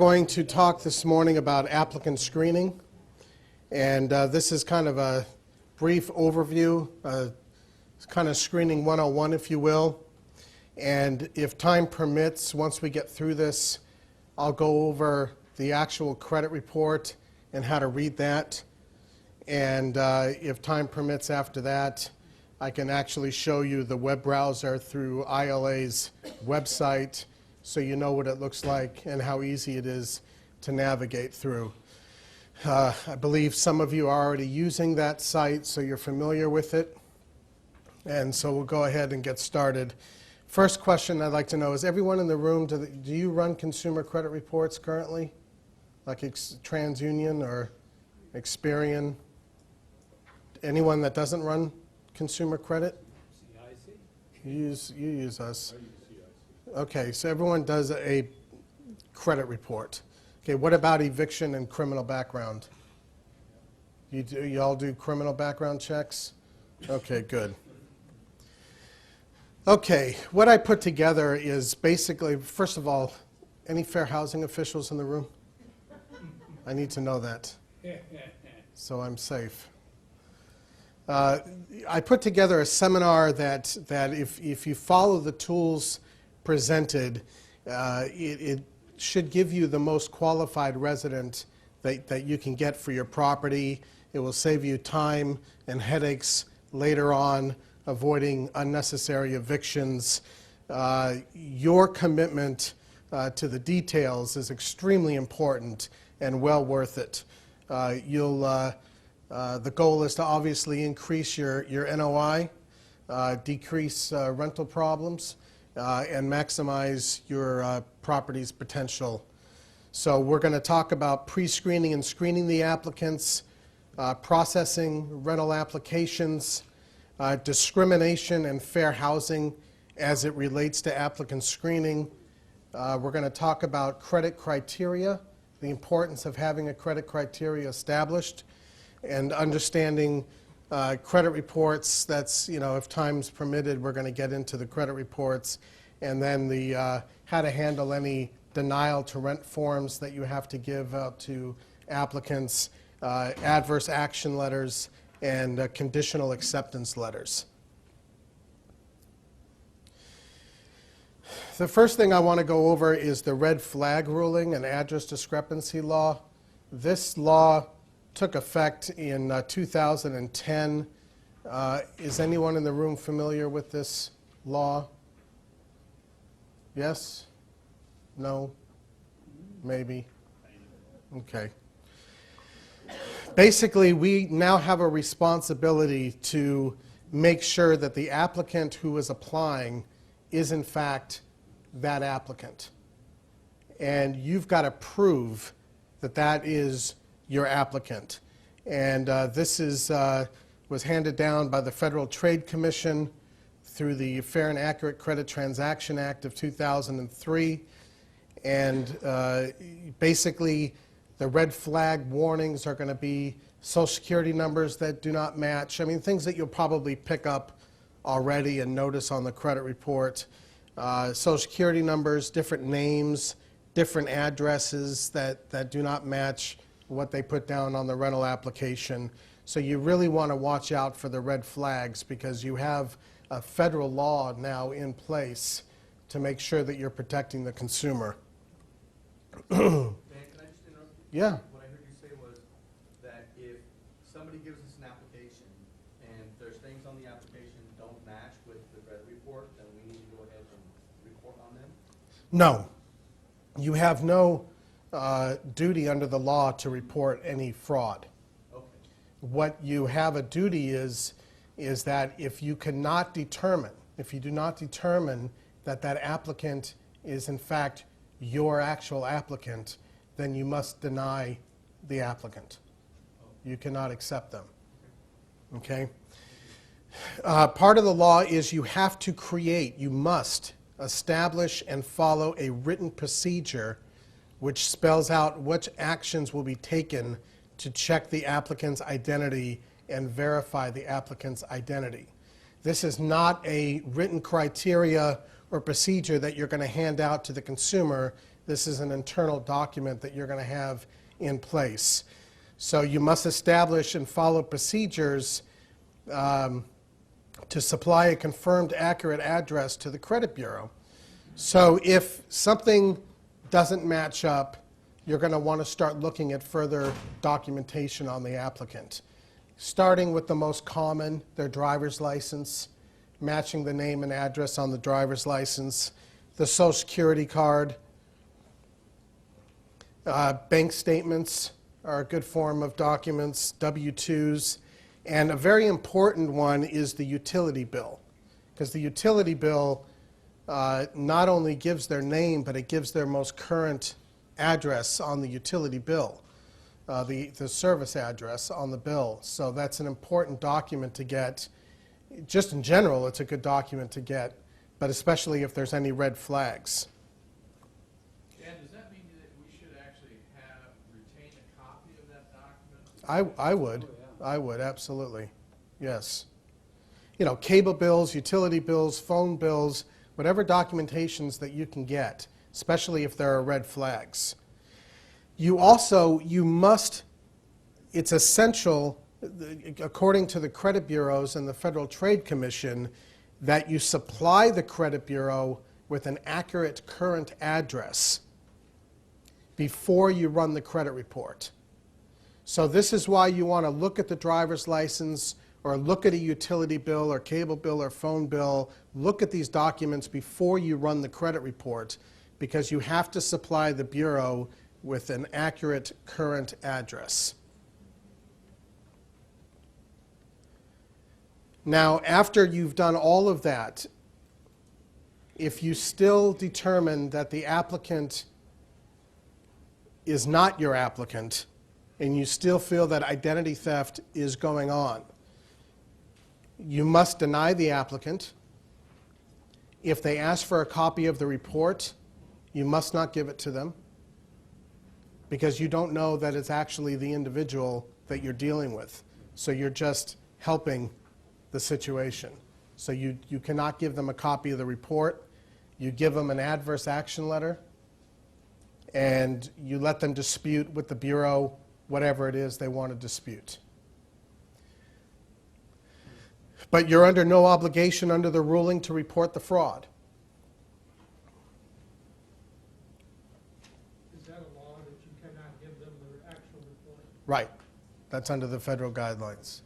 Going to talk this morning about applicant screening, and this is kind of a brief overview, it's kind of screening 101 if you will, and if time permits, once we get through this, I'll go over the actual credit report and how to read that, and if time permits after that, I can actually show you the web browser through ILA's website so you know what it looks like and how easy it is to navigate through. I believe some of you are already using that site, so you're familiar with it. And so we'll go ahead and get started. First question I'd like to know is, everyone in the room, do you run consumer credit reports currently? Like TransUnion or Experian? Anyone that doesn't run consumer credit? CIC. You use us. Okay, so everyone does a credit report. Okay, what about eviction and criminal background? You all do criminal background checks? Okay, good. Okay, what I put together is basically, first of all, any fair housing officials in the room? I need to know that, so I'm safe. I put together a seminar that if you follow the tools presented, it should give you the most qualified resident that you can get for your property. It will save you time and headaches later on, avoiding unnecessary evictions. Your commitment to the details is extremely important and well worth it. The goal is to obviously increase your NOI, decrease rental problems, and maximize your property's potential. So we're going to talk about pre-screening and screening the applicants, processing rental applications, discrimination and fair housing as it relates to applicant screening. We're going to talk about credit criteria, the importance of having a credit criteria established, and understanding credit reports. That's, if time's permitted, we're going to get into the credit reports, and then the how to handle any denial to rent forms that you have to give out to applicants, adverse action letters, and conditional acceptance letters. The first thing I want to go over is the red flag ruling and address discrepancy law. This law took effect in 2010. Is anyone in the room familiar with this law? Yes? No? Maybe? Okay. Basically, we now have a responsibility to make sure that the applicant who is applying is in fact that applicant. And you've got to prove that that is your applicant. And this was handed down by the Federal Trade Commission through the Fair and Accurate Credit Transaction Act of 2003. And basically, the red flag warnings are going to be Social Security numbers that do not match. I mean, things that you'll probably pick up already and notice on the credit report. Social Security numbers, different names, different addresses that do not match what they put down on the rental application. So you really want to watch out for the red flags, because you have a federal law now in place to make sure that you're protecting the consumer. Dan, can I just interrupt you? Yeah. What I heard you say was that if somebody gives us an application and there's things on the application don't match with the credit report, then we need to go ahead and report on them? No. You have no duty under the law to report any fraud. Okay. What you have a duty is that if you cannot determine, if you do not determine that that applicant is in fact your actual applicant, then you must deny the applicant. You cannot accept them. Okay? Part of the law is you have to create, you must establish and follow a written procedure which spells out which actions will be taken to check the applicant's identity and verify the applicant's identity. This is not a written criteria or procedure that you're going to hand out to the consumer. This is an internal document that you're going to have in place. So you must establish and follow procedures to supply a confirmed accurate address to the credit bureau. So if something doesn't match up, you're going to want to start looking at further documentation on the applicant, starting with the most common, their driver's license, matching the name and address on the driver's license, the Social Security card. Bank statements are a good form of documents, W-2s, and a very important one is the utility bill, because the utility bill not only gives their name, but it gives their most current address on the utility bill, the service address on the bill. So that's an important document to get. Just in general, it's a good document to get, but especially if there's any red flags. Dan, does that mean that we should actually retain a copy of that document? I would. I would, absolutely. Yes. You know, cable bills, utility bills, phone bills, whatever documentations that you can get, especially if there are red flags. You must, it's essential, according to the credit bureaus and the Federal Trade Commission, that you supply the credit bureau with an accurate current address before you run the credit report. So this is why you want to look at the driver's license or look at a utility bill or cable bill or phone bill. Look at these documents before you run the credit report, because you have to supply the bureau with an accurate current address. Now, after you've done all of that, if you still determine that the applicant is not your applicant, and you still feel that identity theft is going on, you must deny the applicant. If they ask for a copy of the report, you must not give it to them, because you don't know that it's actually the individual that you're dealing with. So you're just helping the situation. So you cannot give them a copy of the report. You give them an adverse action letter, and you let them dispute with the bureau whatever it is they want to dispute. But you're under no obligation under the ruling to report the fraud. Is that a law that you cannot give them the actual report? Right. That's under the federal guidelines.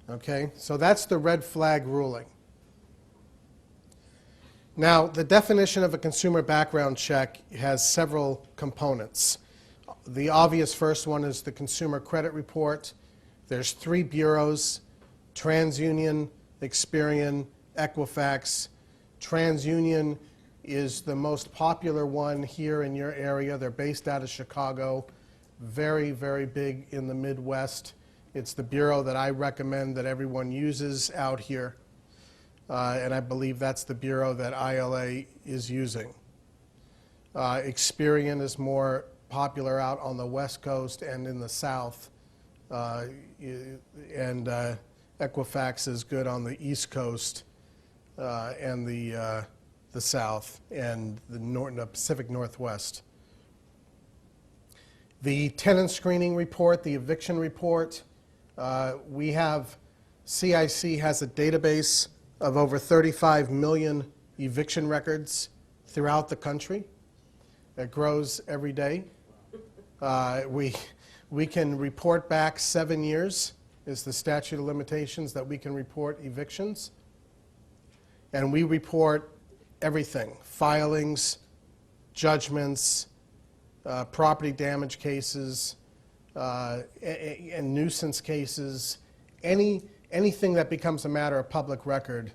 Okay, so that's the red flag ruling. Now, the definition of a consumer background check has several components. The obvious first one is the consumer credit report. There's 3 bureaus: TransUnion, Experian, Equifax. TransUnion is the most popular one here in your area. They're based out of Chicago, very, very big in the Midwest. It's the bureau that I recommend that everyone uses out here. And I believe that's the bureau that ILA is using. Experian is more popular out on the West Coast and in the South. And Equifax is good on the East Coast and the South and the Pacific Northwest. The tenant screening report, the eviction report, we have, CIC has a database of over 35 million eviction records throughout the country. It grows every day. We can report back 7 years is the statute of limitations that we can report evictions. And we report everything: filings, judgments, property damage cases, and nuisance cases. Anything that becomes a matter of public record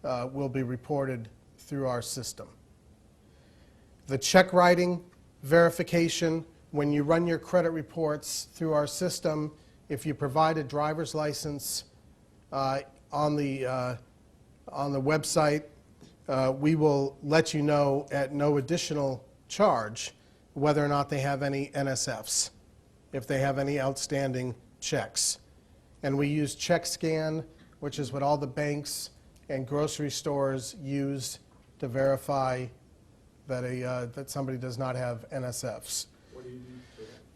will be reported through our system. The check writing verification, when you run your credit reports through our system, if you provide a driver's license on the website, we will let you know at no additional charge whether or not they have any NSFs, if they have any outstanding checks. And we use CheckScan, which is what all the banks and grocery stores use to verify that somebody does not have NSFs. What do you use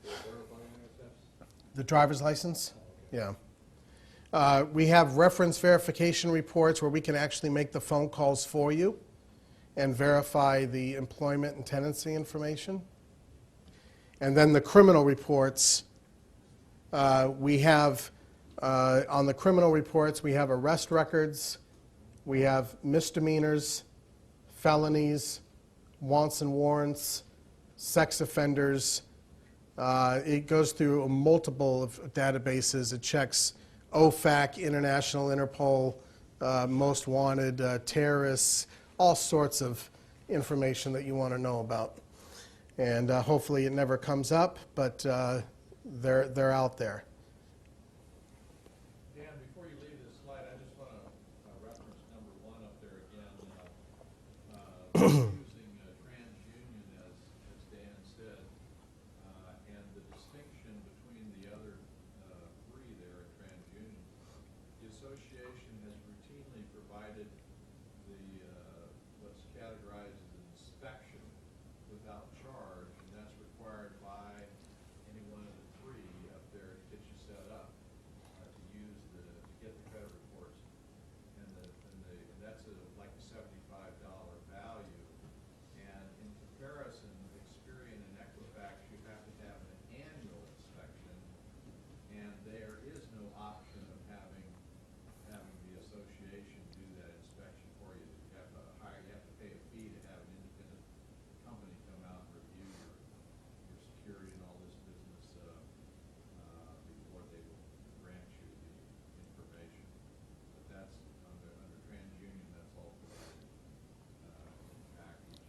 for verifying NSFs? The driver's license? Yeah. We have reference verification reports where we can actually make the phone calls for you and verify the employment and tenancy information. And then the criminal reports, we have, on the criminal reports, we have arrest records, we have misdemeanors, felonies, wants and warrants, sex offenders. It goes through a multiple of databases. It checks OFAC, International Interpol, Most Wanted, terrorists, all sorts of information that you want to know about. And hopefully it never comes up, but they're out there. Dan, before you leave this slide, I just want to reference number 1 up there again. Using TransUnion, as Dan said, and the distinction between the other 3 there at TransUnion. The association has routinely provided the what's categorized as an inspection without charge, and that's required by any one of the 3 up there to get you set up to use to get the credit reports, and that's like a $75 value. And in comparison, Experian and Equifax, you have to have an annual inspection, and there is no option of having the association do that inspection for you. You have to pay a fee to have an independent company come out and review your security and all this business before they will grant you the information. But that's under TransUnion, that's all provided in the package.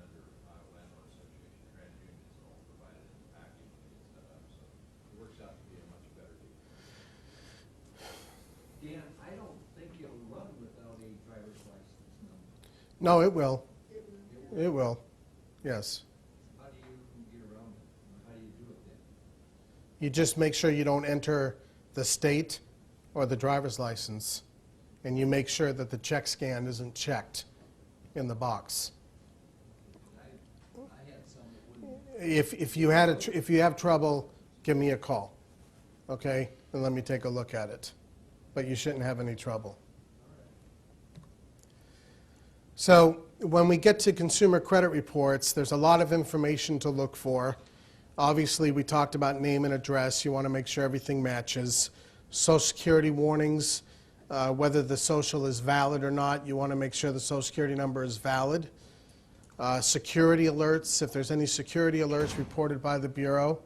Under Iowa Landlord Association, TransUnion is all provided in the package when you set up. So it works out to be a much better deal. Dan, I don't think it'll run without a driver's license number. No, it will. It will. Yes. How do you get around it? How do you do it then? You just make sure you don't enter the state or the driver's license, and you make sure that the check scan isn't checked in the box. I had some that wouldn't. If you have trouble, give me a call, okay? And let me take a look at it. But you shouldn't have any trouble. So when we get to consumer credit reports, there's a lot of information to look for. Obviously, we talked about name and address. You want to make sure everything matches. Social Security warnings, whether the social is valid or not, you want to make sure the Social Security number is valid. Security alerts, if there's any security alerts reported by the Bureau,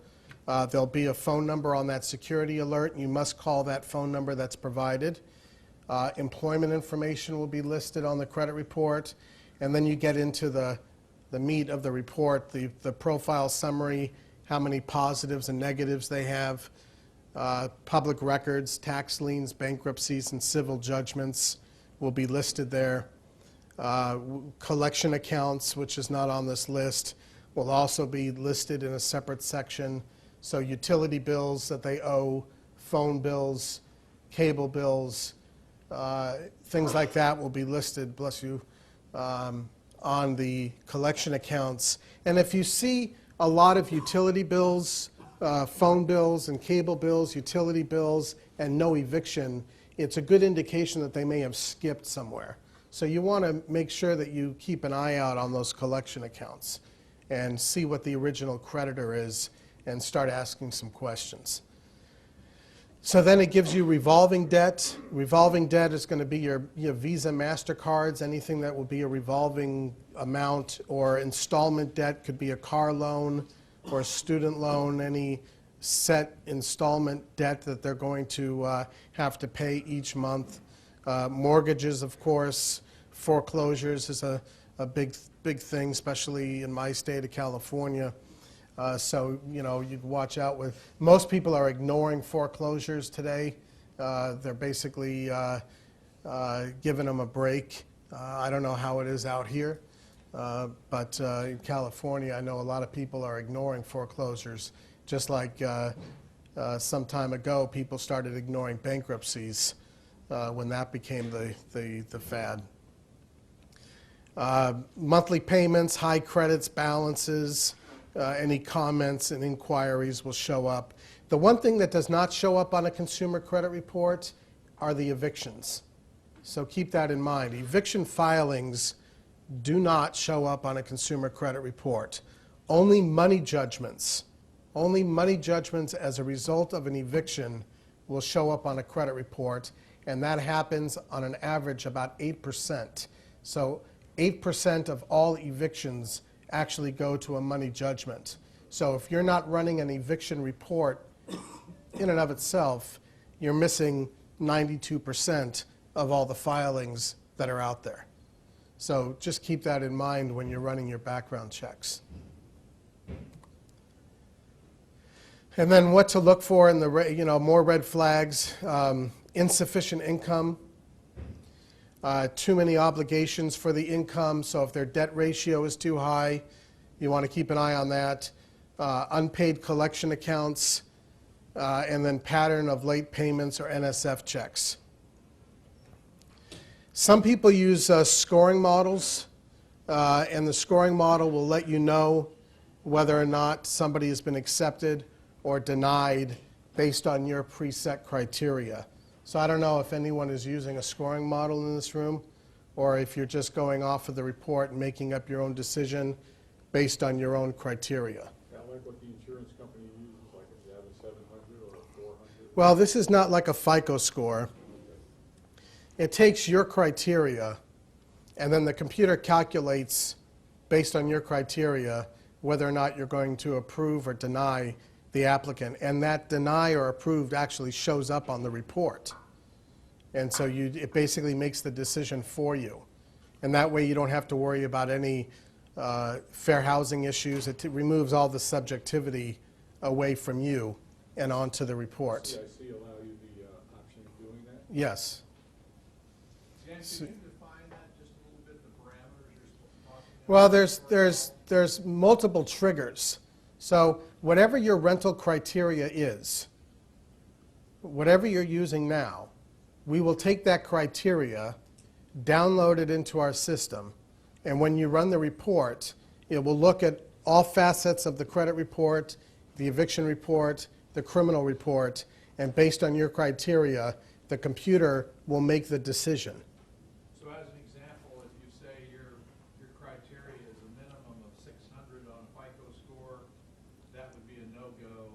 there'll be a phone number on that security alert, and you must call that phone number that's provided. Employment information will be listed on the credit report, and then you get into the meat of the report, the profile summary, how many positives and negatives they have, public records, tax liens, bankruptcies, and civil judgments will be listed there. Collection accounts, which is not on this list, will also be listed in a separate section. So utility bills that they owe, phone bills, cable bills, things like that will be listed, bless you, on the collection accounts. And if you see a lot of utility bills, phone bills and cable bills, utility bills, and no eviction, it's a good indication that they may have skipped somewhere. So you want to make sure that you keep an eye out on those collection accounts and see what the original creditor is and start asking some questions. So then it gives you revolving debt. Revolving debt is going to be your Visa, MasterCards, anything that will be a revolving amount, or installment debt could be a car loan or a student loan, any set installment debt that they're going to have to pay each month. Mortgages, of course. Foreclosures is a big thing, especially in my state of California. So, you'd watch out with, most people are ignoring foreclosures today. They're basically giving them a break. I don't know how it is out here, but in California, I know a lot of people are ignoring foreclosures, just like some time ago, people started ignoring bankruptcies when that became the fad. Monthly payments, high credits, balances, any comments and inquiries will show up. The one thing that does not show up on a consumer credit report are the evictions. So keep that in mind. Eviction filings do not show up on a consumer credit report. Only money judgments as a result of an eviction will show up on a credit report, and that happens on an average about 8%. So 8% of all evictions actually go to a money judgment. So if you're not running an eviction report in and of itself, you're missing 92% of all the filings that are out there. So just keep that in mind when you're running your background checks. And then what to look for in the, more red flags, insufficient income, too many obligations for the income, so if their debt ratio is too high, you want to keep an eye on that. Unpaid collection accounts, and then pattern of late payments or NSF checks. Some people use scoring models, and the scoring model will let you know whether or not somebody has been accepted or denied based on your preset criteria. So I don't know if anyone is using a scoring model in this room, or if you're just going off of the report and making up your own decision based on your own criteria. Kind of like what the insurance company uses, like if you have a 700 or a 400? Well, this is not like a FICO score. It takes your criteria, and then the computer calculates, based on your criteria, whether or not you're going to approve or deny the applicant. And that deny or approved actually shows up on the report. And so it basically makes the decision for you. And that way you don't have to worry about any fair housing issues. It removes all the subjectivity away from you and onto the report. CIC allow you the option of doing that? Yes. Dan, can you define that just a little bit, the parameters you're talking about? Well, there's multiple triggers. So whatever your rental criteria is, whatever you're using now, we will take that criteria, download it into our system, and when you run the report, it will look at all facets of the credit report, the eviction report, the criminal report, and based on your criteria, the computer will make the decision. So as an example, if you say your criteria is a minimum of 600 on a FICO score, that would be a no-go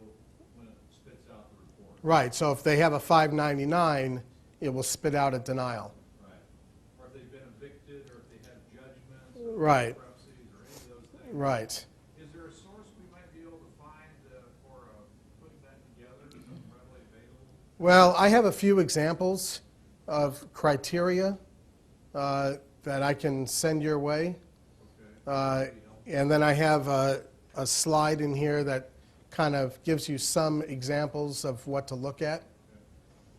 when it spits out the report. Right, so if they have a 599, it will spit out a denial. Right. Or if they've been evicted, or if they have judgments, or Right. bankruptcies, or any of those things. Right. Is there a source we might be able to find for putting that together, something readily available? Well, I have a few examples of criteria that I can send your way. Okay. And then I have a slide in here that kind of gives you some examples of what to look at.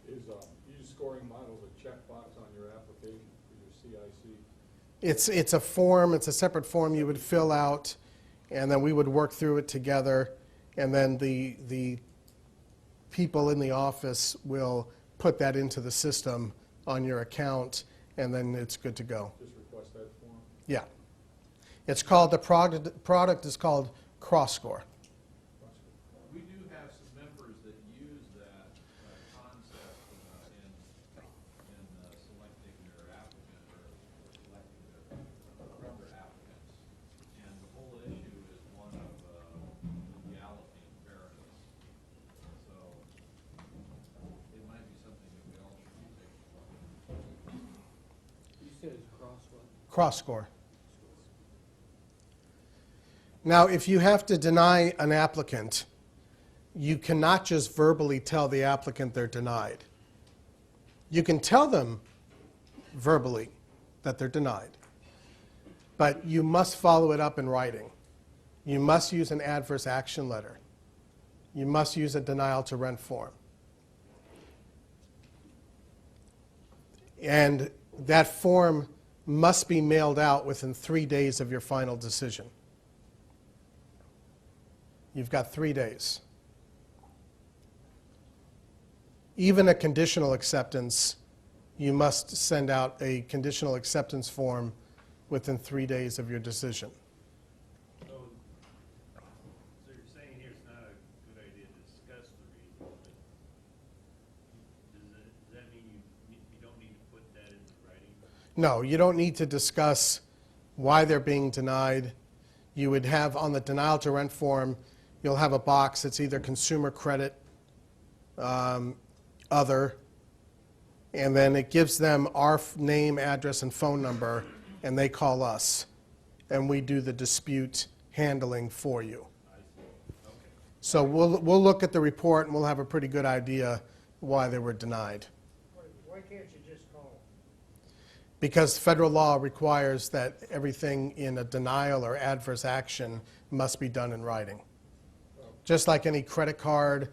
Is use scoring models a checkbox on your application for your CIC? It's a form, it's a separate form you would fill out, and then we would work through it together, and then the people in the office will put that into the system on your account, and then it's good to go. Just request that form? Yeah. It's called, the product is called CrossScore. We do have some members that use that concept in selecting their applicant or selecting their applicants. And the whole issue is one of legality and fairness. So it might be something that we all should be taking a look at. You said it's cross what? CrossScore. Now, if you have to deny an applicant, you cannot just verbally tell the applicant they're denied. You can tell them verbally that they're denied, but you must follow it up in writing. You must use an adverse action letter. You must use a denial to rent form. And that form must be mailed out within 3 days of your final decision. You've got 3 days. Even a conditional acceptance, you must send out a conditional acceptance form within 3 days of your decision. So you're saying here it's not a good idea to discuss the reason, but does that mean you don't need to put that into writing? No, you don't need to discuss why they're being denied. You would have on the denial to rent form, you'll have a box that's either consumer credit, other, and then it gives them our name, address, and phone number, and they call us, and we do the dispute handling for you. So we'll look at the report, and we'll have a pretty good idea why they were denied. Why can't you just call? Because federal law requires that everything in a denial or adverse action must be done in writing. Just like any credit card,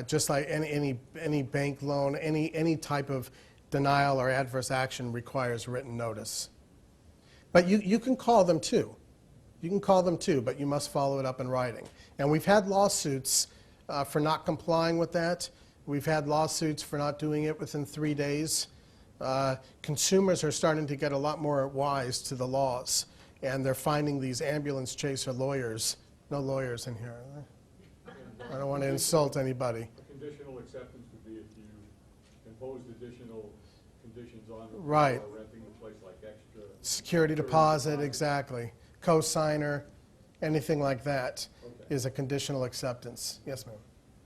just like any bank loan, any type of denial or adverse action requires written notice. But you can call them too. You can call them too, but you must follow it up in writing. And we've had lawsuits for not complying with that. We've had lawsuits for not doing it within 3 days. Consumers are starting to get a lot more wise to the laws, and they're finding these ambulance chaser lawyers. No lawyers in here, are there? I don't want to insult anybody. A conditional acceptance would be if you imposed additional conditions on them. Right. Or renting the place, like extra. Security deposit, exactly. Co-signer, anything like that Okay. is a conditional acceptance. Yes, ma'am.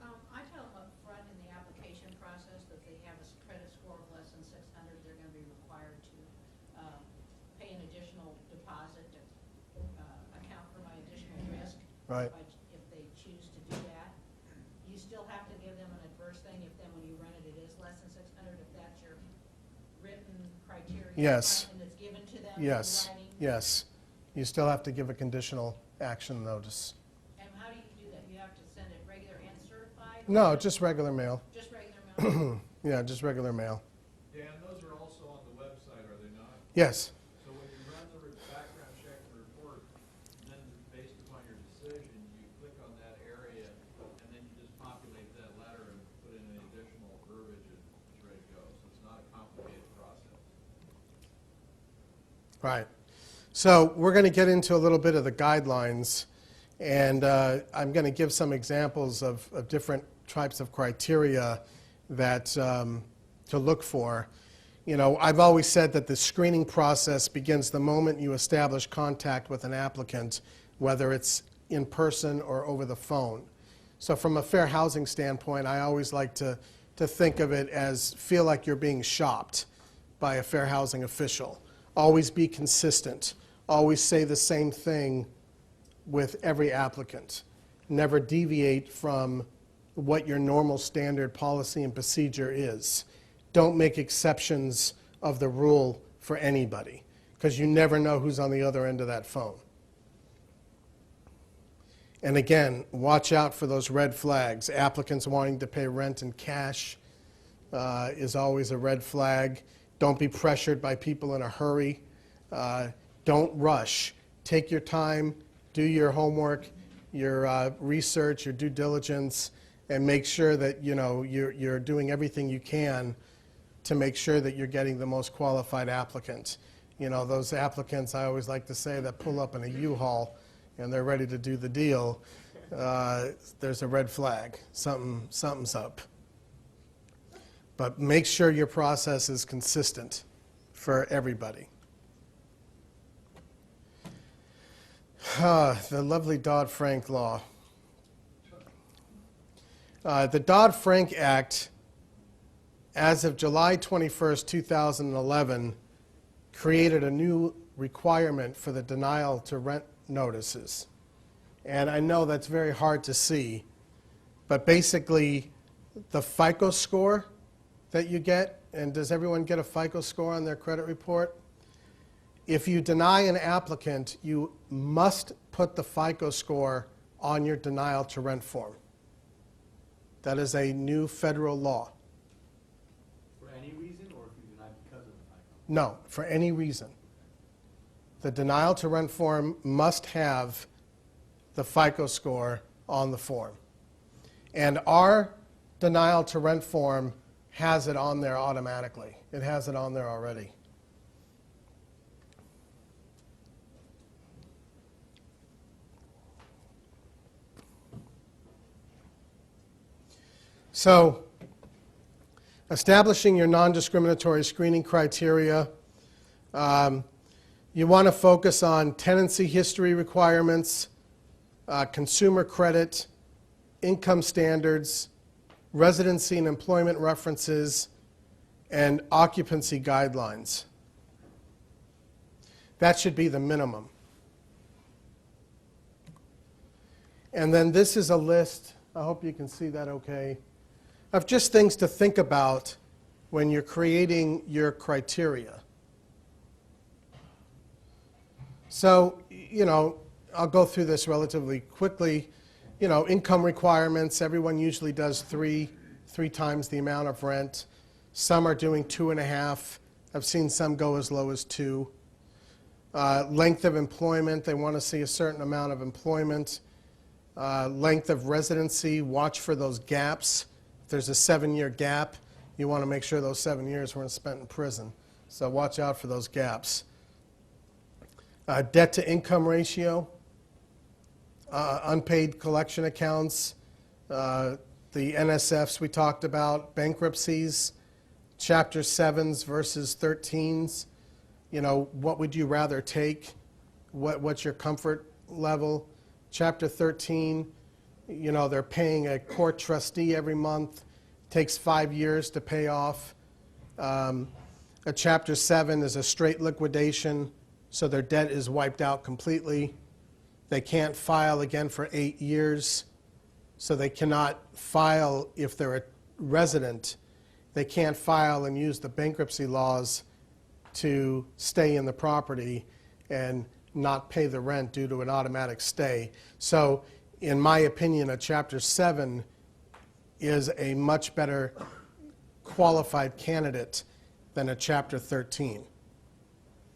I tell them up front in the application process that they have a credit score of less than 600, they're going to be required to pay an additional deposit to account for my additional risk. Right. If they choose to do that. You still have to give them an adverse thing if then when you rent it, it is less than 600, if that's your written criteria. Yes. And it's given to them in Yes, writing. yes. You still have to give a conditional action notice. And how do you do that? You have to send it regular and certified? No, just regular mail. Just regular mail? Yeah, just regular mail. Dan, those are also on the website, are they not? Yes. So when you run the background check and report, then based upon your decision, you click on that area, and then you just populate that letter and put in any additional verbiage, and it's ready to go. So it's not a complicated process. Right. So we're going to get into a little bit of the guidelines, and I'm going to give some examples of different types of criteria that to look for. You know, I've always said that the screening process begins the moment you establish contact with an applicant, whether it's in person or over the phone. So from a fair housing standpoint, I always like to think of it as feel like you're being shopped by a fair housing official. Always be consistent. Always say the same thing with every applicant. Never deviate from what your normal standard policy and procedure is. Don't make exceptions of the rule for anybody, because you never know who's on the other end of that phone. And again, watch out for those red flags. Applicants wanting to pay rent in cash is always a red flag. Don't be pressured by people in a hurry. Don't rush. Take your time, do your homework, your research, your due diligence, and make sure that you're doing everything you can to make sure that you're getting the most qualified applicant. You know, those applicants, I always like to say, that pull up in a U-Haul and they're ready to do the deal, there's a red flag. Something's up. But make sure your process is consistent for everybody. The lovely Dodd-Frank law. The Dodd-Frank Act, as of July 21st, 2011, created a new requirement for the denial to rent notices. And I know that's very hard to see, but basically the FICO score that you get, and does everyone get a FICO score on their credit report? If you deny an applicant, you must put the FICO score on your denial to rent form. That is a new federal law. For any reason, or if you deny because of the FICO? No, for any reason. The denial to rent form must have the FICO score on the form. And our denial to rent form has it on there automatically. It has it on there already. So, establishing your non-discriminatory screening criteria, you want to focus on tenancy history requirements, consumer credit, income standards, residency and employment references, and occupancy guidelines. That should be the minimum. And then this is a list, I hope you can see that okay, of just things to think about when you're creating your criteria. So, I'll go through this relatively quickly. Income requirements, everyone usually does three times the amount of rent. Some are doing 2.5. I've seen some go as low as 2. Length of employment, they want to see a certain amount of employment. Length of residency, watch for those gaps. If there's a 7-year gap, you want to make sure those 7 years weren't spent in prison. So watch out for those gaps. Debt to income ratio, unpaid collection accounts, the NSFs we talked about, bankruptcies, Chapter 7s versus 13s. What would you rather take? What's your comfort level? Chapter 13, they're paying a court trustee every month. Takes 5 years to pay off. A Chapter 7 is a straight liquidation, so their debt is wiped out completely. They can't file again for 8 years, so they cannot file if they're a resident. They can't file and use the bankruptcy laws to stay in the property and not pay the rent due to an automatic stay. So, in my opinion, a Chapter 7 is a much better qualified candidate than a Chapter 13.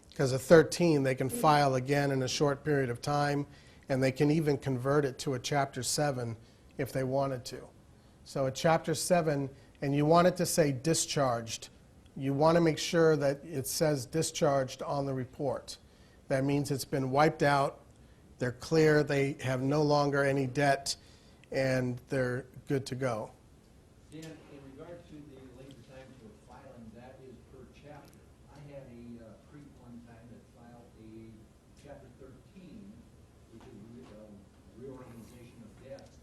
Because a 13, they can file again in a short period of time, and they can even convert it to a Chapter 7 if they wanted to. So a Chapter 7, and you want it to say discharged. You want to make sure that it says discharged on the report. That means it's been wiped out, they're clear, they have no longer any debt, and they're good to go. Dan, in regard to the length of time for filing, that is per chapter. I had a creep one time that filed a Chapter 13, which is reorganization of debts,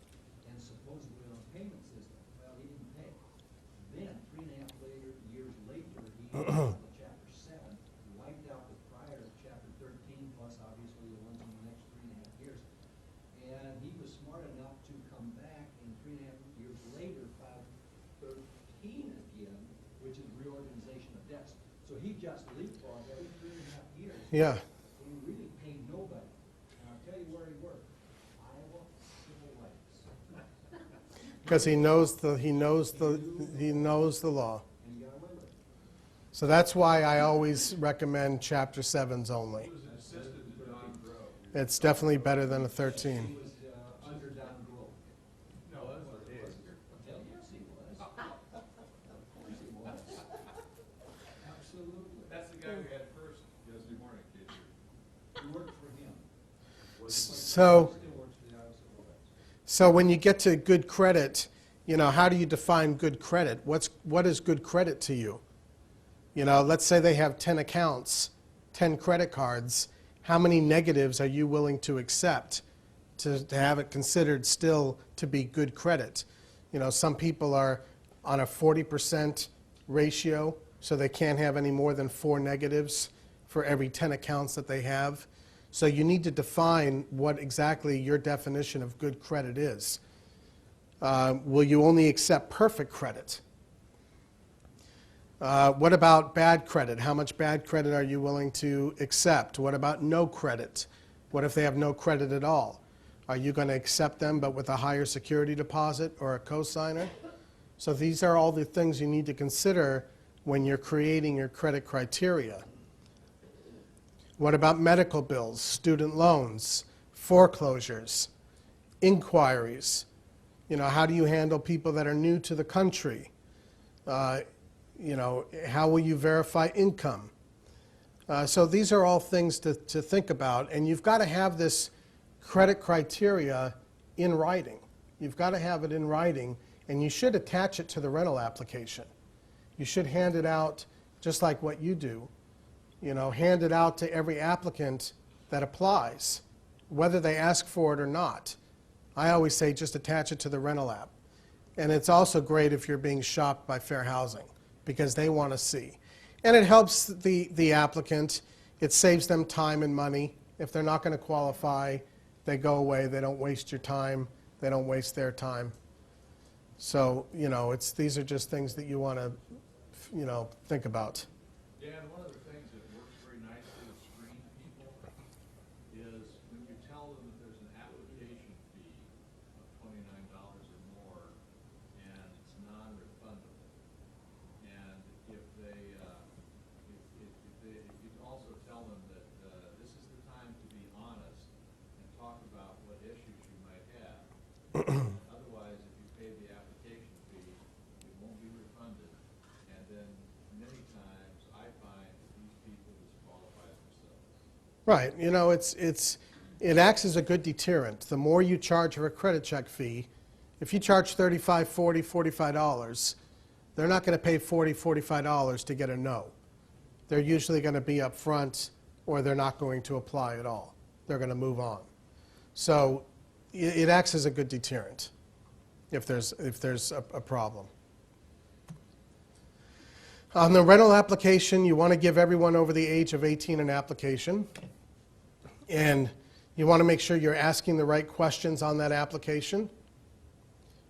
and supposedly on a payment system. Well, he didn't pay. Then, 3.5 years later, he filed the Chapter 7, wiped out the prior Chapter 13, plus obviously the ones in the next 3.5 years. And he was smart enough to come back and 3.5 years later filed 13 again, which is reorganization of debts. So he just leapfrogged every 3.5 years. Yeah. He really paid nobody. And I'll tell you where he worked. Iowa Civil Rights. Because he knows the law. And he got away with it. So that's why I always recommend Chapter 7s only. He was an assistant to Don Grove. It's definitely better than a He 13. was under Don Grove. No, that's what it is. Well, yes, he was. Of course he was. Absolutely. That's the guy we had first. Yesterday morning, Casey. He worked for him. So, Still works for the Iowa Civil Rights. so when you get to good credit, how do you define good credit? What is good credit to you? Let's say they have 10 accounts, 10 credit cards. How many negatives are you willing to accept to have it considered still to be good credit? Some people are on a 40% ratio, so they can't have any more than 4 negatives for every 10 accounts that they have. So you need to define what exactly your definition of good credit is. Will you only accept perfect credit? What about bad credit? How much bad credit are you willing to accept? What about no credit? What if they have no credit at all? Are you going to accept them but with a higher security deposit or a cosigner? So these are all the things you need to consider when you're creating your credit criteria. What about medical bills, student loans, foreclosures, inquiries? How do you handle people that are new to the country? How will you verify income? So these are all things to think about, and you've got to have this credit criteria in writing. You've got to have it in writing, and you should attach it to the rental application. You should hand it out just like what you do. You know, hand it out to every applicant that applies, whether they ask for it or not. I always say just attach it to the rental app. And it's also great if you're being shopped by Fair Housing, because they want to see. And it helps the applicant. It saves them time and money. If they're not going to qualify, they go away. They don't waste your time. They don't waste their time. So, you know, these are just things that you want to, you know, think about. Dan, one of the things that works very nicely with screen people is when you tell them that there's an application fee of $29 or more, and it's non-refundable. And if you also tell them that this is the time to be honest and talk about what issues you might have. Otherwise, if you pay the application fee, it won't be refunded. And then many times I find that these people disqualify themselves. Right. You know, it acts as a good deterrent. The more you charge for a credit check fee, if you charge $35, $40, $45, they're not going to pay $40, $45 to get a no. They're usually going to be up front, or they're not going to apply at all. They're going to move on. So it acts as a good deterrent if there's a problem. On the rental application, you want to give everyone over the age of 18 an application. And you want to make sure you're asking the right questions on that application.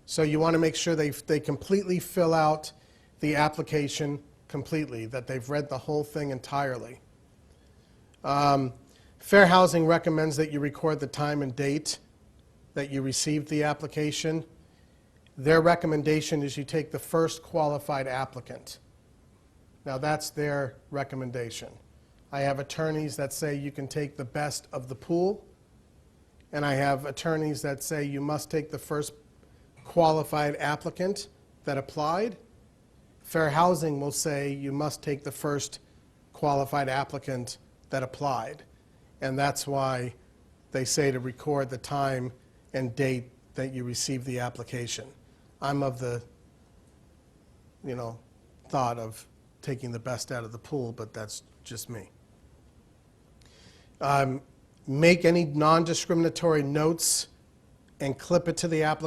So you want to make sure they completely fill out the application completely, that they've read the whole thing entirely. Fair Housing recommends that you record the time and date that you received the application. Their recommendation is you take the first qualified applicant. Now that's their recommendation. I have attorneys that say you can take the best of the pool, and I have attorneys that say you must take the first qualified applicant that applied. Fair Housing will say you must take the first qualified applicant that applied, and that's why they say to record the time and date that you received the application. I'm of the, thought of taking the best out of the pool, but that's just me. Make any non-discriminatory notes and clip it to the application.